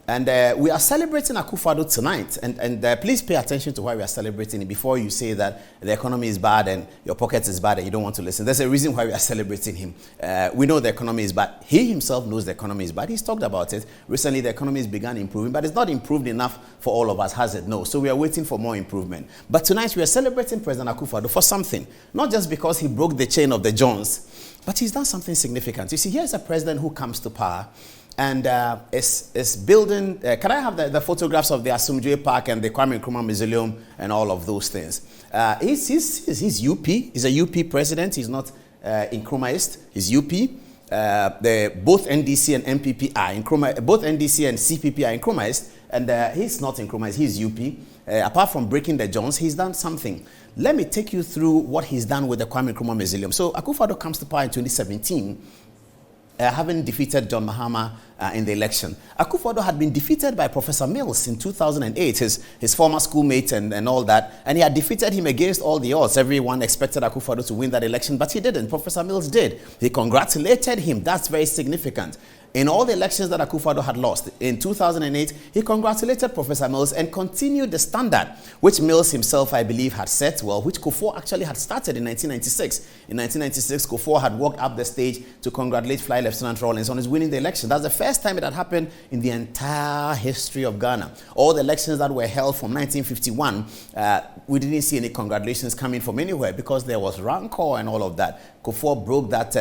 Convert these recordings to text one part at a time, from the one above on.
And we are celebrating Akufo Addo tonight. And please pay attention to why we are celebrating it before you say that the economy is bad and your pocket is bad and you don't want to listen. There's a reason why we are celebrating him. We know the economy is bad. He himself knows the economy is bad. He's talked about it. Recently, the economy has begun improving, but it's not improved enough for all of us, has it? No. So we are waiting for more improvement. But tonight, we are celebrating President Akufo Addo for something. Not just because he broke the chain of the Jones, but he's done something significant. You see, here's a president who comes to power and is building, can I have the photographs of the Asumdwe Park and the Kwame Nkrumah Mausoleum and all of those things? He's UP. He's a UP president. He's not Nkrumahist. He's UP. Both NDC and MPP are Nkrumah. Both NDC and CPP are Nkrumahist. And he's not Nkrumahist. He's UP. Apart from breaking the Jones, he's done something. Let me take you through what he's done with the Kwame Nkrumah Mausoleum. So Akufo Addo comes to power in 2017. Having defeated John Mahama in the election. Akufo Addo had been defeated by Professor Mills in 2008, his former schoolmate and all that, and he had defeated him against all the odds. Everyone expected Akufo Addo to win that election, but he didn't. Professor Mills did. He congratulated him. That's very significant. In all the elections that Akufo Addo had lost, in 2008, he congratulated Professor Mills and continued the standard, which Mills himself, I believe, had set, well, which Kufuor actually had started in 1996. In 1996, Kufuor had walked up the stage to congratulate Flight Lieutenant Rawlings on his winning the election. That's the first time it had happened in the entire history of Ghana. All the elections that were held from 1951, we didn't see any congratulations coming from anywhere because there was rancor and all of that. Kufuor broke that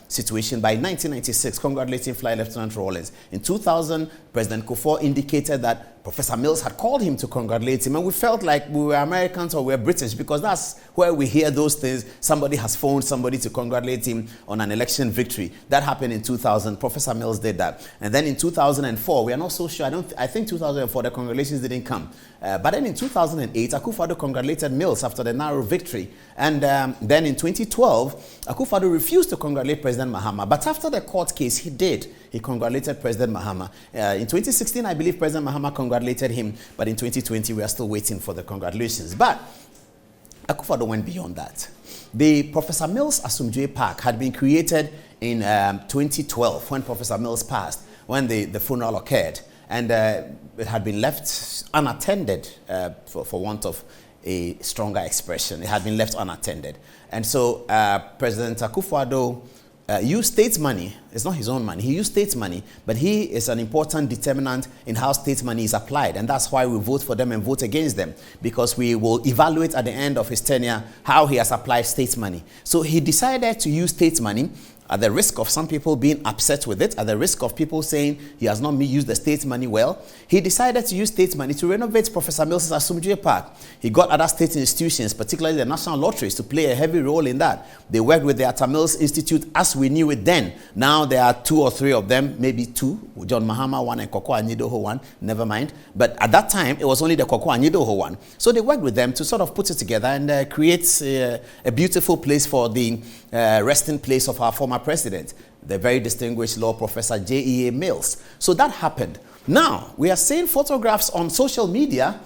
situation by 1996, congratulating Flight Lieutenant Rawlings. In 2000, President Kufuor indicated that Professor Mills had called him to congratulate him, and we felt like we were Americans or we were British because that's where we hear those things. Somebody has phoned somebody to congratulate him on an election victory. That happened in 2000. Professor Mills did that. And then in 2004, we are not so sure. I think 2004, the congratulations didn't come. But then in 2008, Akufo Addo congratulated Mills after the narrow victory. And then in 2012, Akufo Addo refused to congratulate President Mahama. But after the court case, he did. He congratulated President Mahama. In 2016, I believe President Mahama congratulated him. But in 2020, we are still waiting for the congratulations. But Akufo Addo went beyond that. The Professor Mills Asumdwe Park had been created in 2012 when Professor Mills passed, when the funeral occurred. And it had been left unattended, for want of a stronger expression. It had been left unattended. And so President Akufo Addo used state money. It's not his own money. He used state money, but he is an important determinant in how state money is applied. And that's why we vote for them and vote against them, because we will evaluate at the end of his tenure how he has applied state money. So he decided to use state money at the risk of some people being upset with it, at the risk of people saying he has not used the state money well. He decided to use state money to renovate Professor Mills' Asumdwe Park. He got other state institutions, particularly the national lotteries, to play a heavy role in that. They worked with the Atta Mills Institute as we knew it then. Now there are 2 or 3 of them, maybe 2. John Mahama one and Koko Anyidoho one, never mind. But at that time, it was only the Koko Anyidoho one. So they worked with them to sort of put it together and create a beautiful place for the resting place of our former president, the very distinguished law professor J.E.A. Mills. So that happened. Now, we are seeing photographs on social media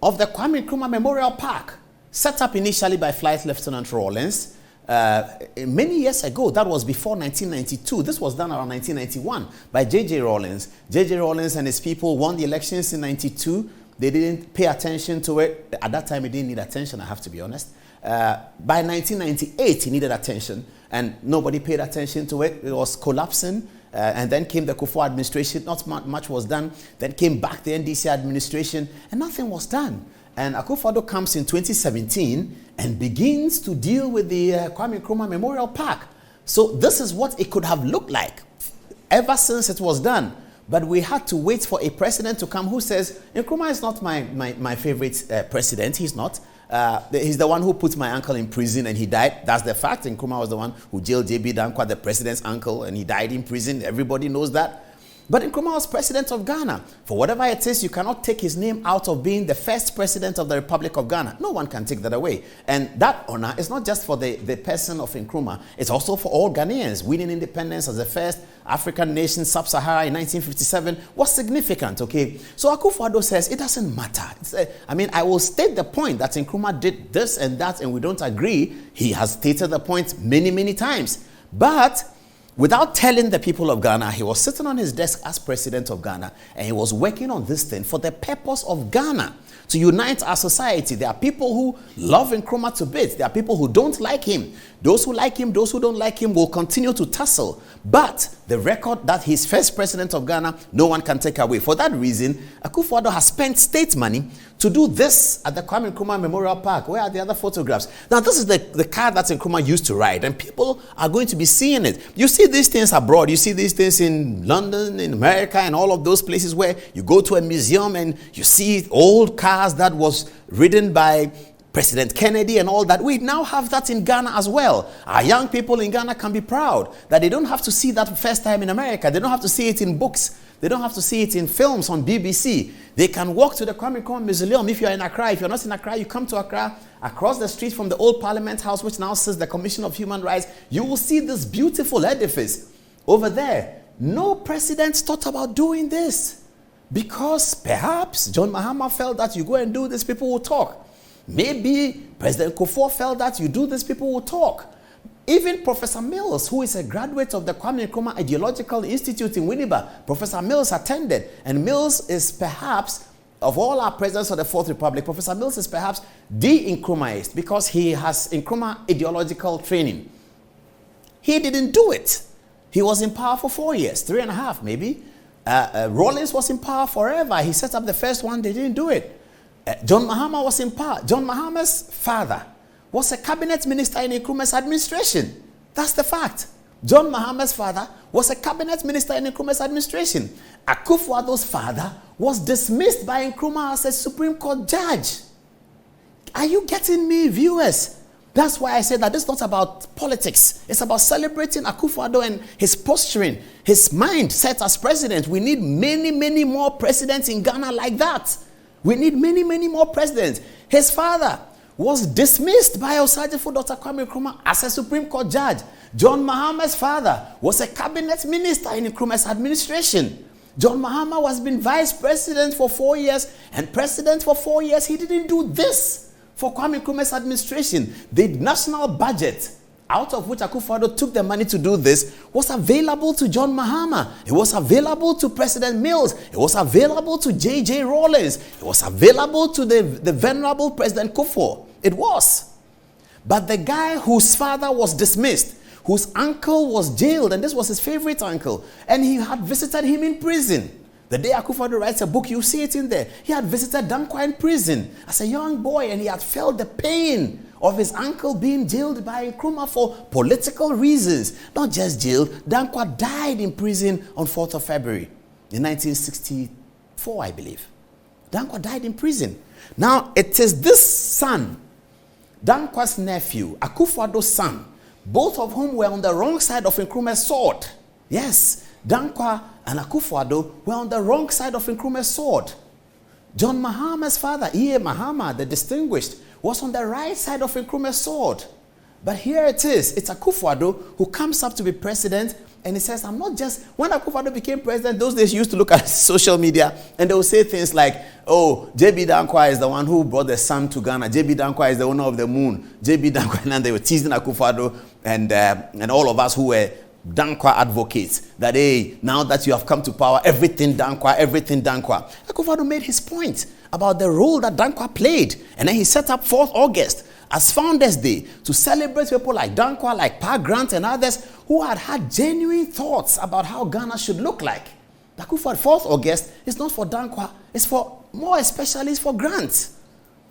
of the Kwame Nkrumah Memorial Park, set up initially by Flight Lieutenant Rawlings many years ago. That was before 1992. This was done around 1991 by J.J. Rawlings. J.J. Rawlings and his people won the elections in 92. They didn't pay attention to it. At that time, it didn't need attention, I have to be honest. By 1998, he needed attention, and nobody paid attention to it. It was collapsing, and then came the Kufuor administration. Not much was done. Then came back the NDC administration, and nothing was done. And Akufo Addo comes in 2017 and begins to deal with the Kwame Nkrumah Memorial Park. So this is what it could have looked like ever since it was done. But we had to wait for a president to come who says, Nkrumah is not my favorite president. He's not. He's the one who put my uncle in prison and he died. That's the fact. Nkrumah was the one who jailed J.B. Dankwa, the president's uncle, and he died in prison. Everybody knows that. But Nkrumah was president of Ghana. For whatever it is, you cannot take his name out of being the first president of the Republic of Ghana. No one can take that away. And that honor is not just for the person of Nkrumah. It's also for all Ghanaians. Winning independence as the first African nation, sub-Sahara, in 1957 was significant, okay? So Akufo Addo says it doesn't matter. I will state the point that Nkrumah did this and that and we don't agree. He has stated the point many, many times. But without telling the people of Ghana, he was sitting on his desk as president of Ghana, and he was working on this thing for the purpose of Ghana, to unite our society. There are people who love Nkrumah to bits. There are people who don't like him. Those who like him, those who don't like him will continue to tussle. But the record that he's first president of Ghana, no one can take away. For that reason, Akufo Addo has spent state money to do this at the Kwame Nkrumah Memorial Park. Where are the other photographs? Now, this is the car that Nkrumah used to ride, and people are going to be seeing it. You see these things abroad. You see these things in London, in America, and all of those places where you go to a museum and you see old cars that was ridden by President Kennedy and all that. We now have that in Ghana as well. Our young people in Ghana can be proud that they don't have to see that first time in America. They don't have to see it in books. They don't have to see it in films on BBC. They can walk to the Kwame Nkrumah Museum if you're in Accra. If you're not in Accra, you come to Accra, across the street from the old Parliament House, which now says the Commission of Human Rights. You will see this beautiful edifice over there. No president thought about doing this because perhaps John Mahama felt that you go and do this, people will talk. Maybe President Kufuor felt that you do this, people will talk. Even Professor Mills, who is a graduate of the Kwame Nkrumah Ideological Institute in Winneba, Professor Mills attended. And Mills is perhaps, of all our presidents of the Fourth Republic, Professor Mills is perhaps the Nkrumahist because he has Nkrumah ideological training. He didn't do it. He was in power for 4 years, 3.5 maybe. Rawlings was in power forever. He set up the first one, they didn't do it. John Mahama was in power. John Mahama's father was a cabinet minister in Nkrumah's administration. That's the fact. John Mahama's father was a cabinet minister in Nkrumah's administration. Akufo Addo's father was dismissed by Nkrumah as a Supreme Court judge. Are you getting me, viewers? That's why I said that this is not about politics. It's about celebrating Akufo Addo and his posturing, his mind set as president. We need many, many more presidents in Ghana like that. We need many, many more presidents. His father was dismissed by Osajifo Dr. Kwame Nkrumah as a Supreme Court judge. John Mahama's father was a cabinet minister in Nkrumah's administration. John Mahama has been vice president for 4 years and president for 4 years. He didn't do this for Kwame Nkrumah's administration. The national budget, out of which Akufo Addo took the money to do this, was available to John Mahama. It was available to President Mills. It was available to J.J. Rawlings. It was available to the venerable President Kufuor. It was. But the guy whose father was dismissed, whose uncle was jailed, and this was his favorite uncle, and he had visited him in prison. The day Akufo Addo writes a book, you see it in there. He had visited Dankwa in prison as a young boy, and he had felt the pain of his uncle being jailed by Nkrumah for political reasons. Not just jailed, Dankwa died in prison on 4th of February in 1964, I believe. Dankwa died in prison. Now, it is this son, Dankwa's nephew, Akufo Addo's son, both of whom were on the wrong side of Nkrumah's sword. Yes, Dankwa and Akufo Addo were on the wrong side of Nkrumah's sword. John Mahama's father, E.A. Mahama, the distinguished, was on the right side of Nkrumah's sword. But here it is. It's Akufo Addo who comes up to be president, and he says, I'm not just... When Akufo Addo became president, those days you used to look at social media, and they would say things like, oh, J.B. Dankwa is the one who brought the sun to Ghana. J.B. Dankwa is the owner of the moon. J.B. Dankwa, and they were teasing Akufo Addo and all of us who were Dankwa advocates, that hey, now that you have come to power, everything Dankwa, everything Dankwa. Akufo Addo made his point about the role that Dankwa played, and then he set up 4th August as Founders Day to celebrate people like Dankwa, like Pa Grant and others who had genuine thoughts about how Ghana should look like. Akufo Addo, 4th August is not for Dankwa, it's for, more especially, it's for Grant.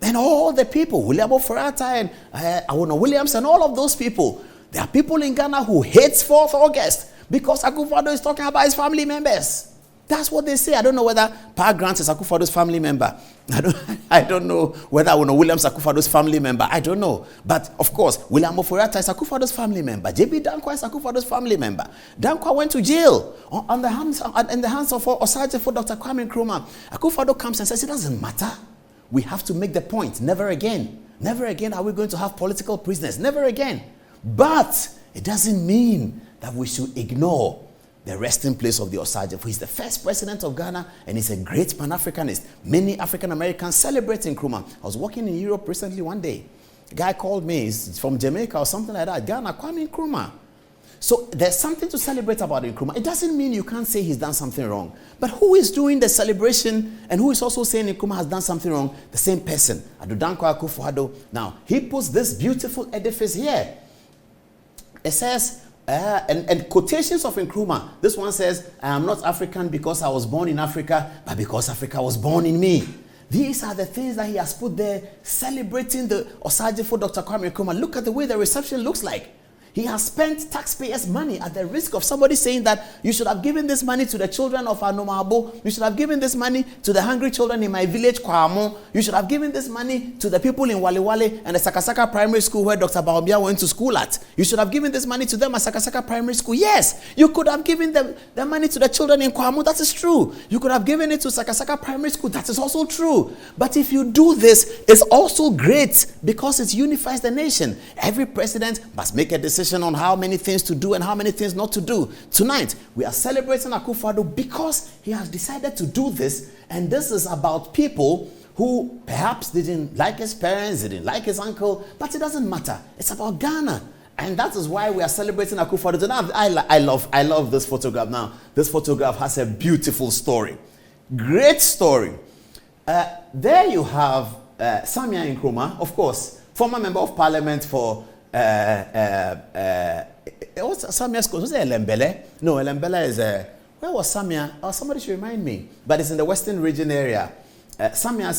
And all the people, William Oforata and Awona Williams and all of those people. There are people in Ghana who hate 4th August because Akufo Addo is talking about his family members. That's what they say. I don't know whether Pa Grant is Akufo Addo's family member. I don't know whether Awona Williams is Akufo Addo's family member. I don't know. But of course, William Oforata is Akufo Addo's family member. J.B. Dankwa is Akufo Addo's family member. Dankwa went to jail in the hands of Osajifo Dr. Kwame Nkrumah. Akufo Addo comes and says, it doesn't matter. We have to make the point. Never again. Never again are we going to have political prisoners. Never again. But it doesn't mean that we should ignore the resting place of the Osajifo. He's the first president of Ghana, and he's a great Pan-Africanist. Many African Americans celebrate Nkrumah. I was working in Europe recently one day. A guy called me, he's from Jamaica or something like that. Ghana, Kwame Nkrumah. So there's something to celebrate about Nkrumah. It doesn't mean you can't say he's done something wrong. But who is doing the celebration and who is also saying Nkrumah has done something wrong? The same person, Akufo Addo. Now, he puts this beautiful edifice here. It says, and quotations of Nkrumah. This one says, I am not African because I was born in Africa, but because Africa was born in me. These are the things that he has put there, celebrating the Osage for Dr. Kwame Nkrumah. Look at the way the reception looks like. He has spent taxpayers' money at the risk of somebody saying that you should have given this money to the children of Anomabo. You should have given this money to the hungry children in my village, Kwamo. You should have given this money to the people in Wale and the Sakasaka Primary School where Dr. Baobia went to school at. You should have given this money to them at Sakasaka Primary School. Yes, you could have given them the money to the children in Kwamo. That is true. You could have given it to Sakasaka Primary School. That is also true. But if you do this, it's also great because it unifies the nation. Every president must make a decision on how many things to do and how many things not to do. Tonight, we are celebrating Akufo Addo because he has decided to do this, and this is about people who perhaps didn't like his parents, didn't like his uncle, but it doesn't matter. It's about Ghana. And that is why we are celebrating Akufo Addo. Now, I love this photograph. Now, this photograph has a beautiful story. Great story. There you have Samia Nkrumah, of course, former member of parliament for what's Samia's school? Was it Elembele? No, Elembele is where was Samia? Oh, somebody should remind me. But it's in the Western Region area. Samia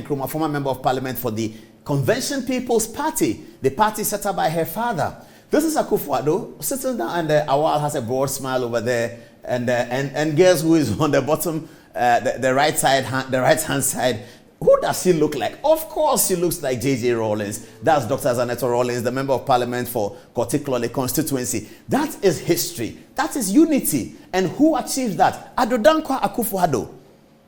Nkrumah, former member of parliament for the Convention People's Party, the party set up by her father. This is Akufo Addo sitting down, and Awal has a broad smile over there, and guess who is on the bottom, the right hand side. Who does she look like? Of course, she looks like J.J. Rawlings. That's Dr. Zaneto Rawlings, the member of parliament for Kotiklole constituency. That is history. That is unity. And who achieves that? Adodankwa Akufo Addo.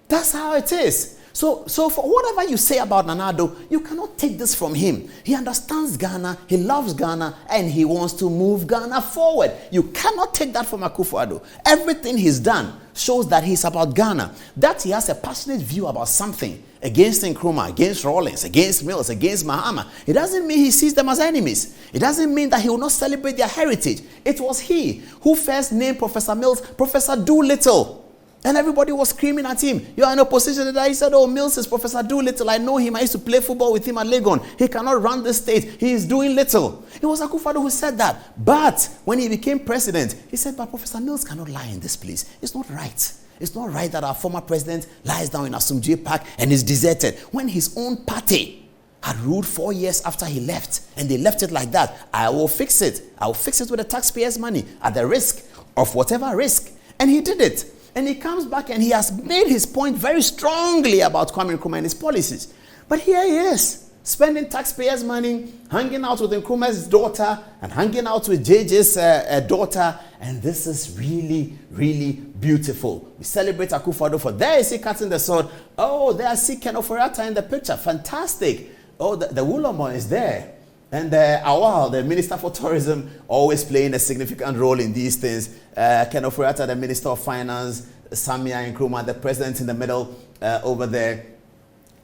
That's how it is. So for whatever you say about Nana Addo, you cannot take this from him. He understands Ghana, he loves Ghana, and he wants to move Ghana forward. You cannot take that from Akufo Addo. Everything he's done shows that he's about Ghana, that he has a passionate view about something, against Nkrumah, against Rawlings, against Mills, against Mahama. It doesn't mean he sees them as enemies. It doesn't mean that he will not celebrate their heritage. It was he who first named Professor Mills Professor Doolittle. And everybody was screaming at him. You are in opposition to that. He said, oh, Mills is Professor Doolittle. I know him. I used to play football with him at Legon. He cannot run the state. He is doing little. It was Akufo Addo who said that. But when he became president, he said, but Professor Mills cannot lie in this place. It's not right. It's not right that our former president lies down in Asumdwe Park and is deserted when his own party had ruled 4 years after he left, and they left it like that. I will fix it. I will fix it with the taxpayers' money at the risk of whatever risk. And he did it. And he comes back and he has made his point very strongly about Kwame Nkrumah and his policies. But here he is, spending taxpayers' money, hanging out with Nkrumah's daughter and hanging out with JJ's daughter. And this is really, really beautiful. We celebrate Akufo Addo for there is he cutting the sword. Oh, there I see Ken Ofori-Atta in the picture. Fantastic. Oh, the Wulomon is there. And Awal, the Minister for Tourism, always playing a significant role in these things. Ken Ofori-Atta, the Minister of Finance, Samia Nkrumah, the President in the middle over there.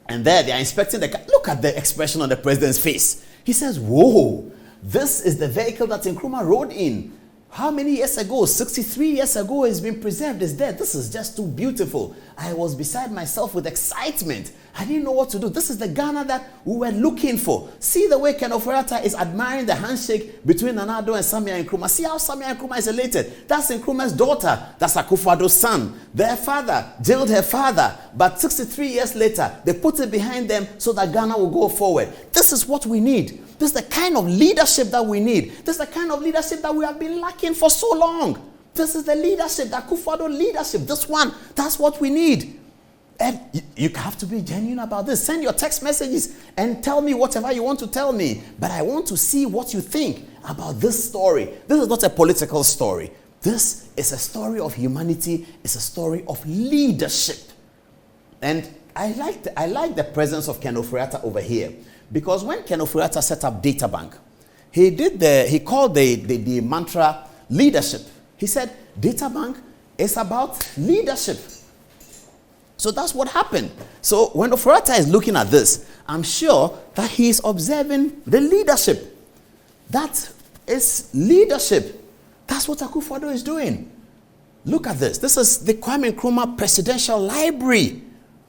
And there they are inspecting the car. Look at the expression on the President's face. He says, whoa, this is the vehicle that Nkrumah rode in. How many years ago? 63 years ago it's been preserved. It's there. This is just too beautiful. I was beside myself with excitement. I didn't know what to do. This is the Ghana that we were looking for. See the way Ken Ofori-Atta is admiring the handshake between Nana Addo and Samia Nkrumah. See how Samia Nkrumah is elated. That's Nkrumah's daughter. That's Akufo Addo's son. Their father jailed her father. But 63 years later, they put it behind them so that Ghana will go forward. This is what we need. This is the kind of leadership that we need. This is the kind of leadership that we have been lacking for so long. This is the leadership, the Akufo Addo leadership. This one, that's what we need. And you have to be genuine about this. Send your text messages and tell me whatever you want to tell me. But I want to see what you think about this story. This is not a political story. This is a story of humanity. It's a story of leadership. And I like the presence of Ken Ofori-Atta over here. Because when Ken Ofori-Atta set up Databank, he called the mantra leadership. He said, Databank is about leadership. So that's what happened. So when Ofori-Atta is looking at this, I'm sure that he is observing the leadership. That is leadership. That's what Akufo Addo is doing. Look at this. This is the Kwame Nkrumah Presidential Library.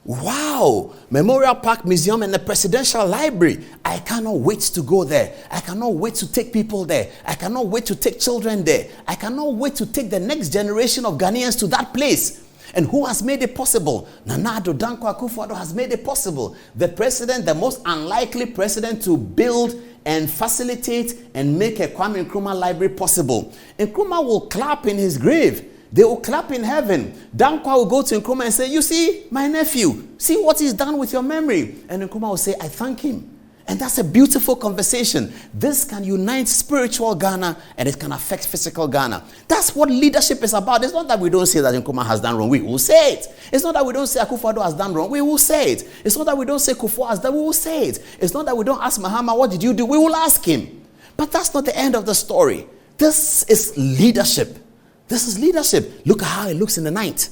Wow. Memorial Park Museum and the Presidential Library. I cannot wait to go there. I cannot wait to take people there. I cannot wait to take children there. I cannot wait to take the next generation of Ghanaians to that place. And who has made it possible? Nana Addo Dankwa Akufo Addo has made it possible. The president, the most unlikely president to build and facilitate and make a Kwame Nkrumah library possible. Nkrumah will clap in his grave. They will clap in heaven. Dankwa will go to Nkrumah and say, you see, my nephew, see what he's done with your memory. And Nkrumah will say, I thank him. And that's a beautiful conversation. This can unite spiritual Ghana and it can affect physical Ghana. That's what leadership is about. It's not that we don't say that Nkrumah has done wrong. We will say it. It's not that we don't say Akufo Addo has done wrong. We will say it. It's not that we don't say Kufuor has done. We will say it. It's not that we don't ask Mahama, what did you do? We will ask him. But that's not the end of the story. This is leadership. This is leadership. Look at how it looks in the night.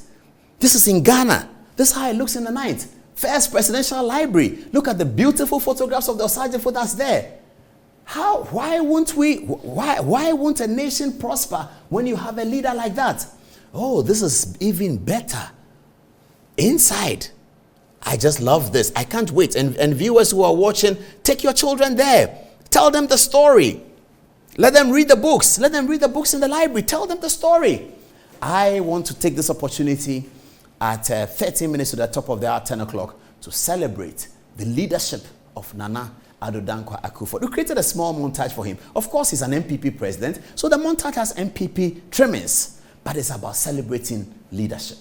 This is in Ghana. This is how it looks in the night. First Presidential Library. Look at the beautiful photographs of the Osage that's there. Why won't a nation prosper when you have a leader like that? Oh, this is even better. Inside. I just love this. I can't wait. And viewers who are watching, take your children there. Tell them the story. Let them read the books. Let them read the books in the library. Tell them the story. I want to take this opportunity at 13 minutes to the top of the hour, 10 o'clock, to celebrate the leadership of Nana Addo Dankwa Akufo. We created a small montage for him. Of course, he's an MPP president, so the montage has MPP trimmings, but it's about celebrating leadership.